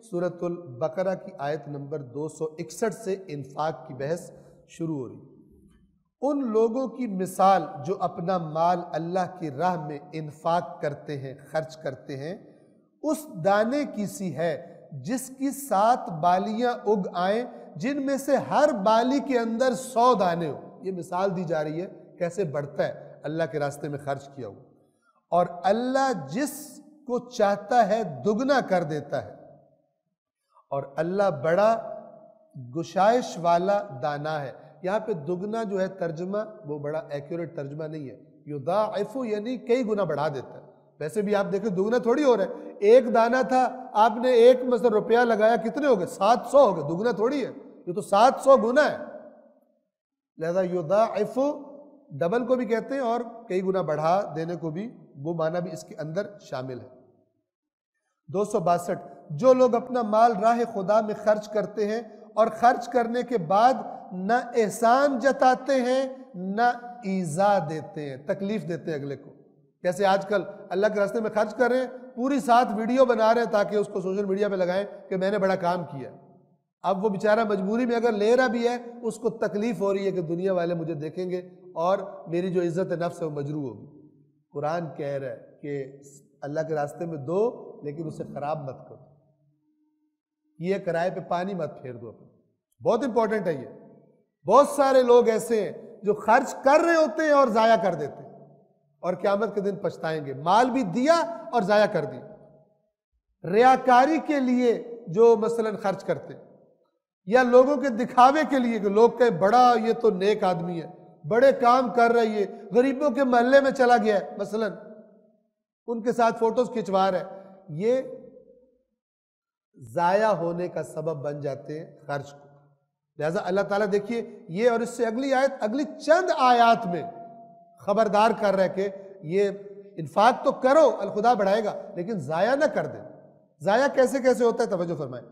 سورۃ البقرہ کی آیت نمبر 261 سے انفاق کی بحث شروع ہو رہی۔ ان لوگوں کی مثال جو اپنا مال اللہ کی راہ میں انفاق کرتے ہیں، خرچ کرتے ہیں، اس دانے کی سی ہے جس کی 7 بالیاں اگ آئیں، جن میں سے ہر بالی کے اندر 100 دانے ہو۔ یہ مثال دی جا رہی ہے کیسے بڑھتا ہے اللہ کے راستے میں خرچ کیا ہوا، اور اللہ جس کو چاہتا ہے دگنا کر دیتا ہے، اور اللہ بڑا گشائش والا دانا ہے۔ یہاں پہ دگنا جو ہے ترجمہ وہ بڑا ایکوریٹ ترجمہ نہیں ہے، یضاعف یعنی کئی گنا بڑھا دیتا ہے۔ ویسے بھی آپ دیکھیں دگنا تھوڑی ہو رہا ہے، ایک دانہ تھا آپ نے ایک مثلا روپیہ لگایا، کتنے ہو گئے؟ 700 ہو گئے، دگنا تھوڑی ہے، یہ تو 700 گنا ہے۔ لہذا یضاعف ڈبل کو بھی کہتے ہیں اور کئی گنا بڑھا دینے کو بھی، وہ معنی بھی اس کے اندر شامل ہے۔ 262 جو لوگ اپنا مال راہ خدا میں خرچ کرتے ہیں اور خرچ کرنے کے بعد نہ احسان جتاتے ہیں نہ ایذا دیتے ہیں، تکلیف دیتے ہیں اگلے کو۔ جیسے آج کل اللہ کے راستے میں خرچ کر رہے ہیں، پوری 7 ویڈیو بنا رہے ہیں تاکہ اس کو سوشل میڈیا پہ لگائیں کہ میں نے بڑا کام کیا۔ اب وہ بیچارہ مجبوری میں اگر لے رہا بھی ہے، اس کو تکلیف ہو رہی ہے کہ دنیا والے مجھے دیکھیں گے اور میری جو عزت نفس ہے وہ مجروح ہوگی۔ قرآن کہہ رہا ہے کہ اللہ کے راستے میں دو لیکن اسے خراب مت کرو، یہ کرائے پہ پانی مت پھیر دو اپنے۔ بہت امپورٹنٹ ہے یہ۔ بہت سارے لوگ ایسے ہیں جو خرچ کر رہے ہوتے ہیں اور ضائع کر دیتے ہیں، اور قیامت کے دن پچھتائیں گے، مال بھی دیا اور ضائع کر دیا۔ ریاکاری کے لیے جو مثلا خرچ کرتے ہیں، یا لوگوں کے دکھاوے کے لیے کہ لوگ کہیں بڑا یہ تو نیک آدمی ہے، بڑے کام کر رہی ہے، غریبوں کے محلے میں چلا گیا ہے، مثلا ان کے ساتھ فوٹوز کھنچوا رہا ہے، یہ ضائع ہونے کا سبب بن جاتے ہیں خرچ کو۔ لہذا اللہ تعالیٰ دیکھیے یہ اور اس سے اگلی آیت، اگلی چند آیات میں خبردار کر رہا ہے کہ یہ انفاق تو کرو، الخدا بڑھائے گا، لیکن ضائع نہ کر دیں۔ ضائع کیسے کیسے ہوتا ہے توجہ فرمائیں۔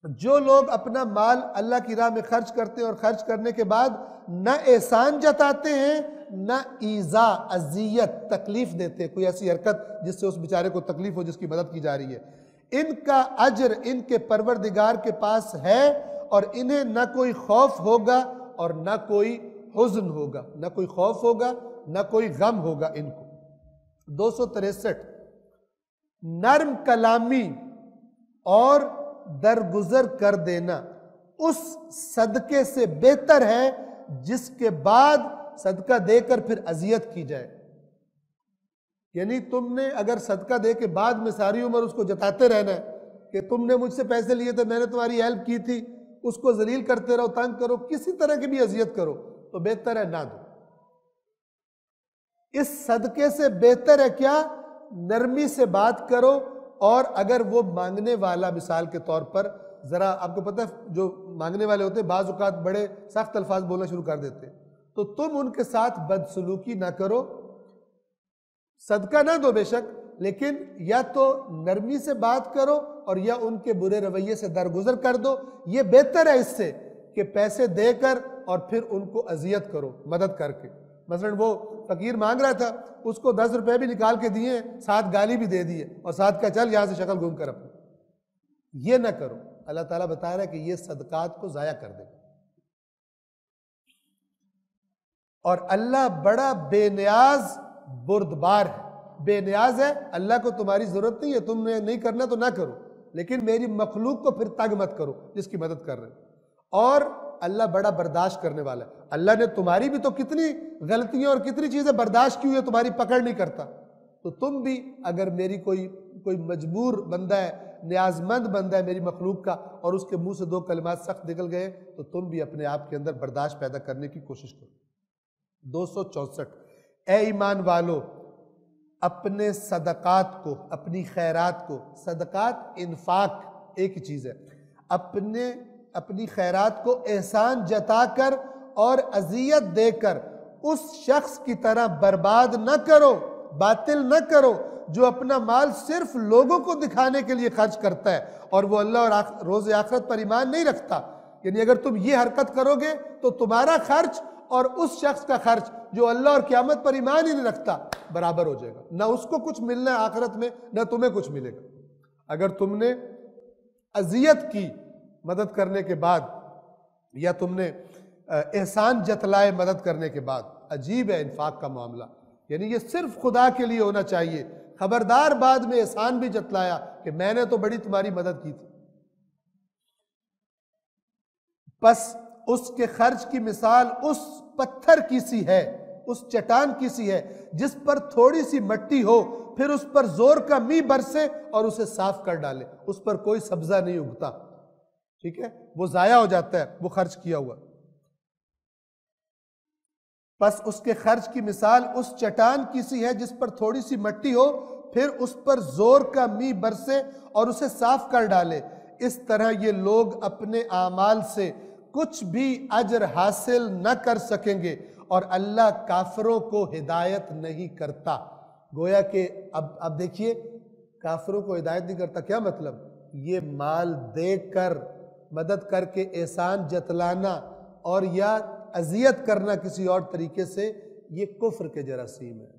جو لوگ اپنا مال اللہ کی راہ میں خرچ کرتے ہیں اور خرچ کرنے کے بعد نہ احسان جتاتے ہیں نہ ایذا، اذیت، تکلیف دیتے ہیں، کوئی ایسی حرکت جس سے اس بیچارے کو تکلیف ہو، جس کی مدد کی جا رہی ہے، ان کا اجر ان کے پروردگار کے پاس ہے، اور انہیں نہ کوئی خوف ہوگا اور نہ کوئی حزن ہوگا، نہ کوئی خوف ہوگا نہ کوئی غم ہوگا ان کو۔ 263 نرم کلامی اور درگزر کر دینا اس صدقے سے بہتر ہے جس کے بعد صدقہ دے کر پھر اذیت کی جائے۔ یعنی تم نے اگر صدقہ دے کے بعد میں ساری عمر اس کو جتاتے رہنا ہے کہ تم نے مجھ سے پیسے لیے تھے، میں نے تمہاری ہیلپ کی تھی، اس کو ذلیل کرتے رہو، تنگ کرو، کسی طرح کی بھی اذیت کرو، تو بہتر ہے نہ دو۔ اس صدقے سے بہتر ہے کیا؟ نرمی سے بات کرو، اور اگر وہ مانگنے والا مثال کے طور پر، ذرا آپ کو پتہ ہے جو مانگنے والے ہوتے ہیں بعض اوقات بڑے سخت الفاظ بولنا شروع کر دیتے ہیں، تو تم ان کے ساتھ بدسلوکی نہ کرو، صدقہ نہ دو بے شک، لیکن یا تو نرمی سے بات کرو اور یا ان کے برے رویے سے درگزر کر دو۔ یہ بہتر ہے اس سے کہ پیسے دے کر اور پھر ان کو اذیت کرو مدد کر کے۔ مثلا وہ فقیر مانگ رہا تھا، اس کو 10 روپے بھی نکال کے دیے، ساتھ گالی بھی دے دیے اور ساتھ کہا چل یہاں سے شکل گھوم کر اپنی۔ یہ نہ کرو۔ اللہ تعالیٰ بتا رہا ہے کہ یہ صدقات کو ضائع کر دے گا، اور اللہ بڑا بے نیاز بردبار ہے۔ بے نیاز ہے، اللہ کو تمہاری ضرورت نہیں ہے، تم نے نہیں کرنا تو نہ کرو، لیکن میری مخلوق کو پھر تنگ مت کرو جس کی مدد کر رہے ہو۔ اور اللہ بڑا برداشت کرنے والا ہے۔ اللہ نے تمہاری بھی تو کتنی غلطیاں اور کتنی چیزیں برداشت کی ہوئی ہے، تمہاری پکڑ نہیں کرتا، تو تم بھی اگر میری کوئی مجبور بندہ ہے، نیاز مند بندہ ہے میری مخلوق کا، اور اس کے منہ سے 2 کلمات سخت نکل گئے، تو تم بھی اپنے آپ کے اندر برداشت پیدا کرنے کی کوشش کرو۔ 264 اے ایمان والو، اپنے صدقات کو، اپنی خیرات کو، صدقات انفاق ایک ہی چیز ہے، اپنی خیرات کو احسان جتا کر اور اذیت دے کر اس شخص کی طرح برباد نہ کرو، باطل نہ کرو جو اپنا مال صرف لوگوں کو دکھانے کے لیے خرچ کرتا ہے اور وہ اللہ اور روز آخرت پر ایمان نہیں رکھتا۔ یعنی اگر تم یہ حرکت کرو گے تو تمہارا خرچ اور اس شخص کا خرچ جو اللہ اور قیامت پر ایمان ہی نہیں رکھتا برابر ہو جائے گا، نہ اس کو کچھ ملنا ہے آخرت میں نہ تمہیں کچھ ملے گا۔ اگر تم نے اذیت کی مدد کرنے کے بعد، یا تم نے احسان جتلائے مدد کرنے کے بعد. عجیب ہے انفاق کا معاملہ، یعنی یہ صرف خدا کے لیے ہونا چاہیے. خبردار بعد میں احسان بھی جتلایا کہ میں نے تو بڑی تمہاری مدد کی تھی. پس اس کے خرچ کی مثال اس پتھر کی سی ہے، اس چٹان کی سی ہے جس پر تھوڑی سی مٹی ہو، پھر اس پر زور کا می برسے اور اسے صاف کر ڈالے. اس پر کوئی سبزہ نہیں اگتا، ٹھیک ہے، وہ ضائع ہو جاتا ہے وہ خرچ کیا ہوا. پس اس کے خرچ کی مثال اس چٹان کی سی ہے جس پر تھوڑی سی مٹی ہو، پھر اس پر زور کا می برسے اور اسے صاف کر ڈالے. اس طرح یہ لوگ اپنے اعمال سے کچھ بھی اجر حاصل نہ کر سکیں گے، اور اللہ کافروں کو ہدایت نہیں کرتا. گویا کہ اب دیکھیے، کافروں کو ہدایت نہیں کرتا کیا مطلب؟ یہ مال دے کر مدد کر کے احسان جتلانا اور یا اذیت کرنا کسی اور طریقے سے، یہ کفر کے جراثیم ہے.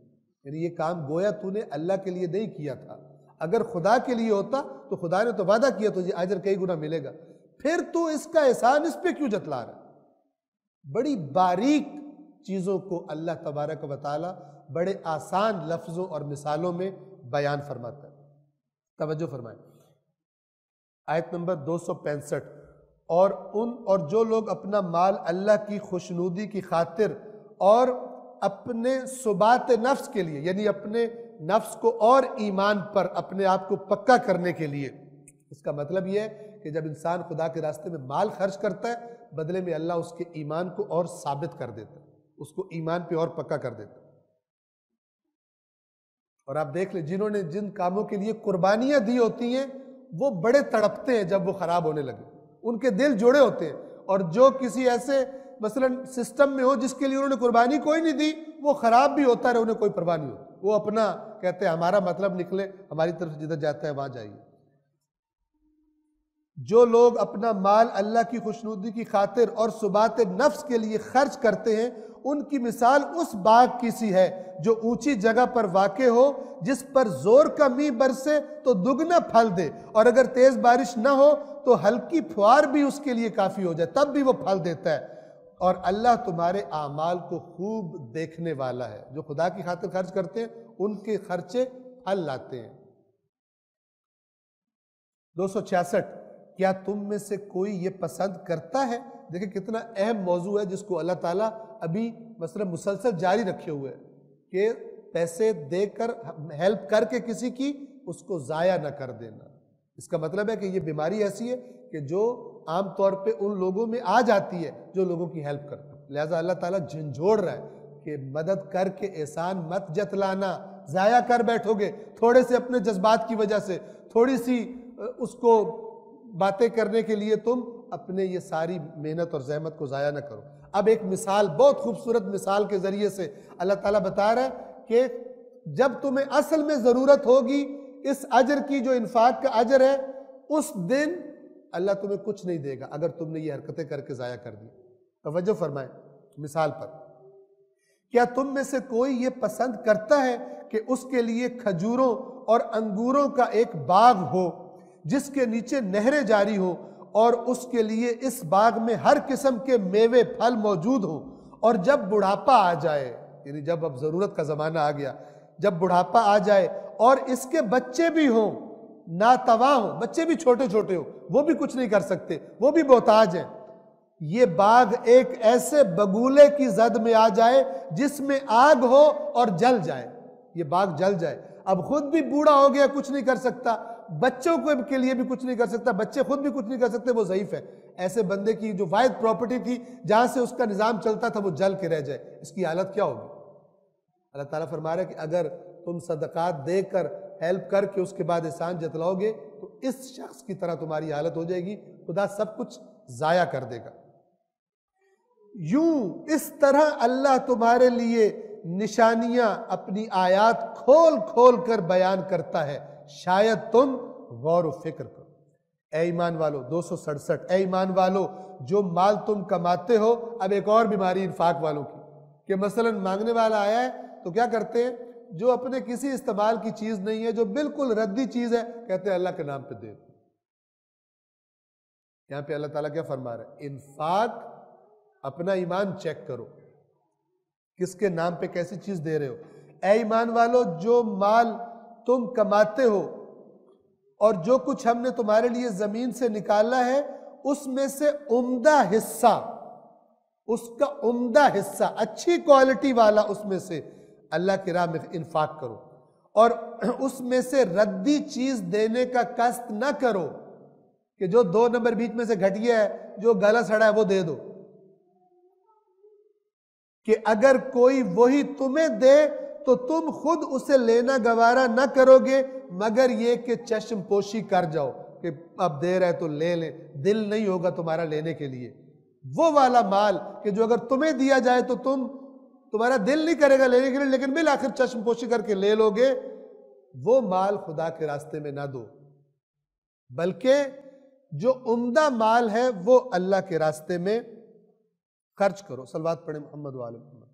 یعنی یہ کام گویا تو نے اللہ کے لیے نہیں کیا تھا. اگر خدا کے لیے ہوتا تو خدا نے تو وعدہ کیا تجھے اجر کئی گنا ملے گا، پھر تو اس کا احسان اس پہ کیوں جتلا رہا ہے؟ بڑی باریک چیزوں کو اللہ تبارک و تعالی بڑے آسان لفظوں اور مثالوں میں بیان فرماتا ہے. توجہ فرمائیں، آیت نمبر 265. اور جو لوگ اپنا مال اللہ کی خوشنودی کی خاطر اور اپنے ثبات نفس کے لیے، یعنی اپنے نفس کو اور ایمان پر اپنے آپ کو پکا کرنے کے لیے، اس کا مطلب یہ ہے کہ جب انسان خدا کے راستے میں مال خرچ کرتا ہے، بدلے میں اللہ اس کے ایمان کو اور ثابت کر دیتا ہے، اس کو ایمان پہ اور پکا کر دیتا ہے. اور آپ دیکھ لیں، جنہوں نے جن کاموں کے لیے قربانیاں دی ہوتی ہیں وہ بڑے تڑپتے ہیں جب وہ خراب ہونے لگے، ان کے دل جوڑے ہوتے ہیں. اور جو کسی ایسے مثلا سسٹم میں ہو جس کے لیے انہوں نے قربانی کوئی نہیں دی، وہ خراب بھی ہوتا رہے، انہیں کوئی پرواہ نہیں ہوتی، وہ اپنا کہتے ہیں ہمارا مطلب نکلے، ہماری طرف جدھر جاتا ہے وہاں جائیے. جو لوگ اپنا مال اللہ کی خوشنودی کی خاطر اور ثبات نفس کے لیے خرچ کرتے ہیں، ان کی مثال اس باغ کی سی ہے جو اونچی جگہ پر واقع ہو، جس پر زور کا می برسے تو دگنا پھل دے، اور اگر تیز بارش نہ ہو تو ہلکی پھوار بھی اس کے لیے کافی ہو جائے، تب بھی وہ پھل دیتا ہے. اور اللہ تمہارے اعمال کو خوب دیکھنے والا ہے. جو خدا کی خاطر خرچ کرتے ہیں ان کے خرچے پھل لاتے ہیں. 266. کیا تم میں سے کوئی یہ پسند کرتا ہے؟ دیکھیں کتنا اہم موضوع ہے جس کو اللہ تعالیٰ ابھی مثلا مسلسل جاری رکھے ہوئے ہے کہ پیسے دے کر ہیلپ کر کے کسی کی اس کو ضائع نہ کر دینا. اس کا مطلب ہے کہ یہ بیماری ایسی ہے کہ جو عام طور پہ ان لوگوں میں آ جاتی ہے جو لوگوں کی ہیلپ کرتے ہیں. لہٰذا اللہ تعالیٰ جھنجھوڑ رہا ہے کہ مدد کر کے احسان مت جتلانا، ضائع کر بیٹھو گے تھوڑے سے اپنے جذبات کی وجہ سے، تھوڑی سی اس کو باتیں کرنے کے لیے تم اپنے یہ ساری محنت اور زحمت کو ضائع نہ کرو. اب ایک مثال، بہت خوبصورت مثال کے ذریعے سے اللہ تعالیٰ بتا رہا ہے کہ جب تمہیں اصل میں ضرورت ہوگی اس اجر کی جو انفاق کا اجر ہے، اس دن اللہ تمہیں کچھ نہیں دے گا اگر تم نے یہ حرکتیں کر کے ضائع کر دی. توجہ فرمائیں مثال پر. کیا تم میں سے کوئی یہ پسند کرتا ہے کہ اس کے لیے کھجوروں اور انگوروں کا ایک باغ ہو جس کے نیچے نہریں جاری ہوں، اور اس کے لیے اس باغ میں ہر قسم کے میوے پھل موجود ہوں، اور جب بڑھاپا آ جائے، یعنی جب اب ضرورت کا زمانہ آ گیا، جب بڑھاپا آ جائے اور اس کے بچے بھی ہوں، ناتواں ہوں، بچے بھی چھوٹے چھوٹے ہوں، وہ بھی کچھ نہیں کر سکتے، وہ بھی محتاج ہیں، یہ باغ ایک ایسے بگولے کی زد میں آ جائے جس میں آگ ہو اور جل جائے، یہ باغ جل جائے، اب خود بھی بوڑھا ہو گیا، کچھ نہیں کر سکتا، بچوں کو کے لیے بھی کچھ نہیں کر سکتا، بچے خود بھی کچھ نہیں کر سکتے، وہ ضعیف ہے. ایسے بندے کی جو واحد پراپرٹی تھی جہاں سے اس کا نظام چلتا تھا وہ جل کے رہ جائے، اس کی حالت کیا ہوگی؟ اللہ تعالیٰ فرما رہا ہے کہ اگر تم صدقات دے کر ہیلپ کر کے اس کے بعد احسان جتلاؤ گے تو اس شخص کی طرح تمہاری حالت ہو جائے گی، خدا سب کچھ ضائع کر دے گا. یوں اس طرح اللہ تمہارے لیے نشانیاں اپنی آیات کھول کھول کر بیان کرتا ہے، شاید تم غور و فکر کرو. اے ایمان والو، 267. اے ایمان والو، جو مال تم کماتے ہو، اب ایک اور بیماری انفاق والوں کی کہ مثلا مانگنے والا آیا ہے تو کیا کرتے ہیں، جو اپنے کسی استعمال کی چیز نہیں ہے، جو بالکل ردی چیز ہے، کہتے ہیں اللہ کے نام پہ دے. یہاں پہ اللہ تعالیٰ کیا فرما رہا ہے؟ انفاق، اپنا ایمان چیک کرو، کس کے نام پہ کیسی چیز دے رہے ہو۔ اے ایمان والو، جو مال تم کماتے ہو اور جو کچھ ہم نے تمہارے لیے زمین سے نکالا ہے، اس میں سے عمدہ حصہ، اس کا عمدہ حصہ، اچھی کوالٹی والا اس میں سے اللہ کی راہ میں انفاق کرو، اور اس میں سے ردی چیز دینے کا قصد نہ کرو کہ جو 2 نمبر بیچ میں سے گھٹیا ہے، جو گلا سڑا ہے وہ دے دو، کہ اگر کوئی وہی تمہیں دے تو تم خود اسے لینا گوارا نہ کرو گے مگر یہ کہ چشم پوشی کر جاؤ کہ اب دے رہے تو لے لیں، دل نہیں ہوگا تمہارا لینے کے لیے۔ وہ والا مال کہ جو اگر تمہیں دیا جائے تو تمہارا دل نہیں کرے گا لینے کے لیے، لیکن بالآخر چشم پوشی کر کے لے لو گے، وہ مال خدا کے راستے میں نہ دو، بلکہ جو عمدہ مال ہے وہ اللہ کے راستے میں خرچ کرو۔ صلوات پڑھیں محمد و آل محمد۔